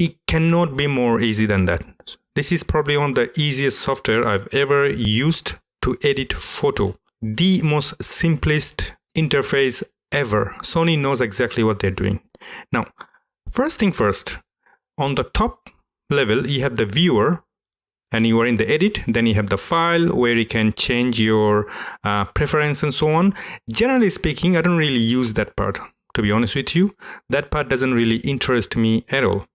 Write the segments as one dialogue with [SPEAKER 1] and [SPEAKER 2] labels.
[SPEAKER 1] it cannot be more easy than that. This is probably one of the easiest software I've ever used to edit photo. The most simplest interface ever. Sony knows exactly what they're doing. Now, first thing first, on the top level, you have the viewer, and you are in the edit. Then you have the file where you can change your preference and so on. Generally speaking, I don't really use that part, to be honest with you. That part doesn't really interest me at all.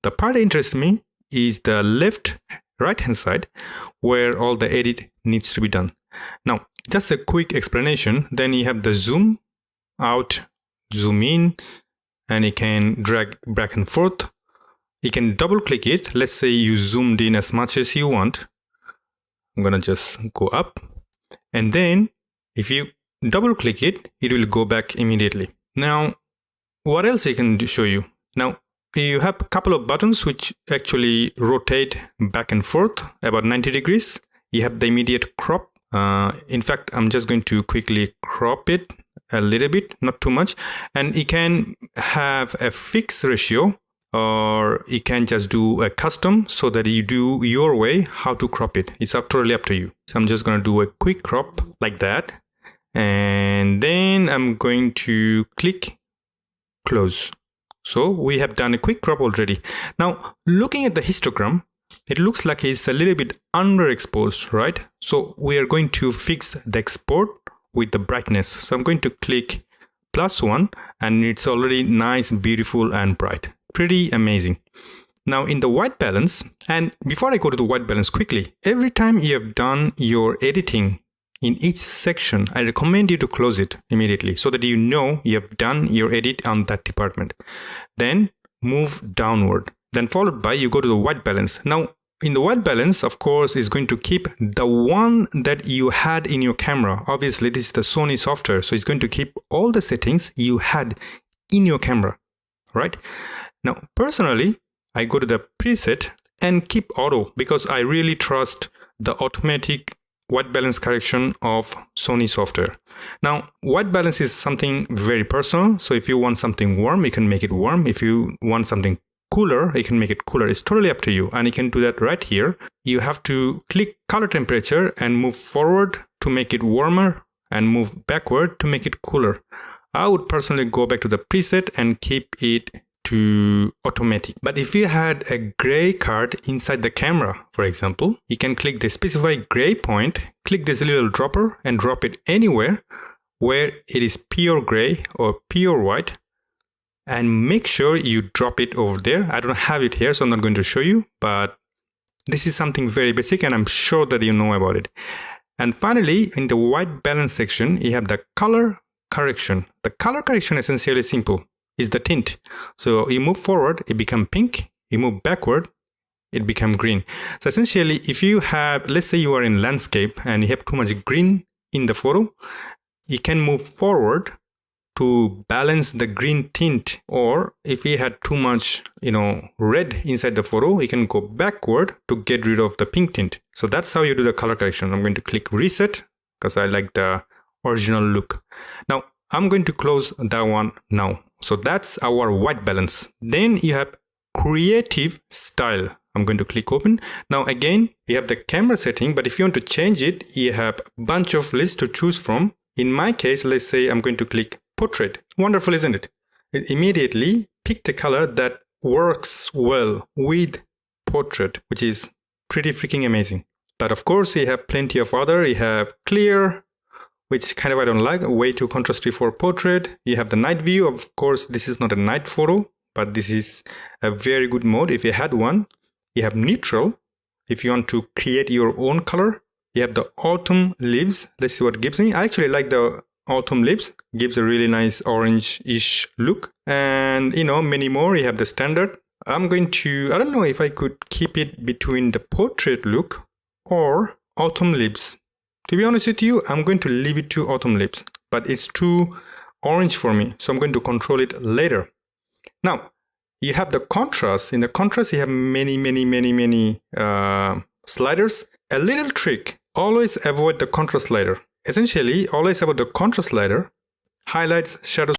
[SPEAKER 1] The part that interests me is the left right hand side where all the edit needs to be done. Now, just a quick explanation. Then you have the zoom out, zoom in, and you can drag back and forth. You can double click it. Let's say you zoomed in as much as you want. I'm gonna just go up, and then if you double click it, it will go back immediately. Now, what else I can show you? Now, you have a couple of buttons which actually rotate back and forth about 90 degrees. You have the immediate crop. In fact, I'm just going to quickly crop it a little bit, not too much. And you can have a fixed ratio, or you can just do a custom so that you do your way how to crop it. It's totally up to you. So I'm just going to do a quick crop like that. And then I'm going to click close. So we have done a quick crop already. Now, looking at the histogram, it looks like it's a little bit underexposed, right? So we are going to fix the export with the brightness. So I'm going to click +1, and it's already nice, beautiful, and bright. Pretty amazing. Now in the white balance, and before I go to the white balance quickly, every time you have done your editing in each section, I recommend you to close it immediately so that you know you have done your edit on that department. Then move downward. Then followed by you go to the white balance. Now in the white balance, of course, is going to keep the one that you had in your camera. Obviously, this is the Sony software, so it's going to keep all the settings you had in your camera, right? Now, personally, I go to the preset and keep auto because I really trust the automatic white balance correction of Sony software. Now, white balance is something very personal. So if you want something warm, you can make it warm. If you want something cooler, you can make it cooler. It's totally up to you. And you can do that right here. You have to click color temperature and move forward to make it warmer and move backward to make it cooler. I would personally go back to the preset and keep it to automatic. But if you had a gray card inside the camera, for example, you can click the specified gray point, click this little dropper and drop it anywhere where it is pure gray or pure white, and make sure you drop it over there. I don't have it here, so I'm not going to show you, but this is something very basic and I'm sure that you know about it. And finally, in the white balance section, you have the color correction. The color correction is essentially simple. Is the tint. So you move forward, it becomes pink. You move backward, it becomes green. So essentially, if you have, let's say you are in landscape and you have too much green in the photo, you can move forward to balance the green tint. Or if you had too much, red inside the photo, you can go backward to get rid of the pink tint. So that's how you do the color correction. I'm going to click reset because I like the original look. Now I'm going to close that one now. So that's our white balance. Then you have creative style. I'm going to click open. Now again, you have the camera setting, but if you want to change it, you have a bunch of lists to choose from. In my case, let's say I'm going to click portrait. Wonderful, isn't it? It immediately picked a color that works well with portrait, which is pretty freaking amazing. But of course, you have plenty of other. You have clear, which kind of I don't like, way too contrasty for portrait. You have the night view. Of course, this is not a night photo, but this is a very good mode if you had one. You have neutral, if you want to create your own color. You have the autumn leaves. Let's see what it gives me. I actually like the autumn leaves. Gives a really nice orange-ish look. And, many more. You have the standard. I'm going to, I don't know if I could keep it between the portrait look or autumn leaves. To be honest with you, I'm going to leave it to autumn leaves, but it's too orange for me. So I'm going to control it later. Now, you have the contrast. In the contrast, you have many sliders. A little trick, always avoid the contrast slider. Essentially, always avoid the contrast slider, highlights, shadows,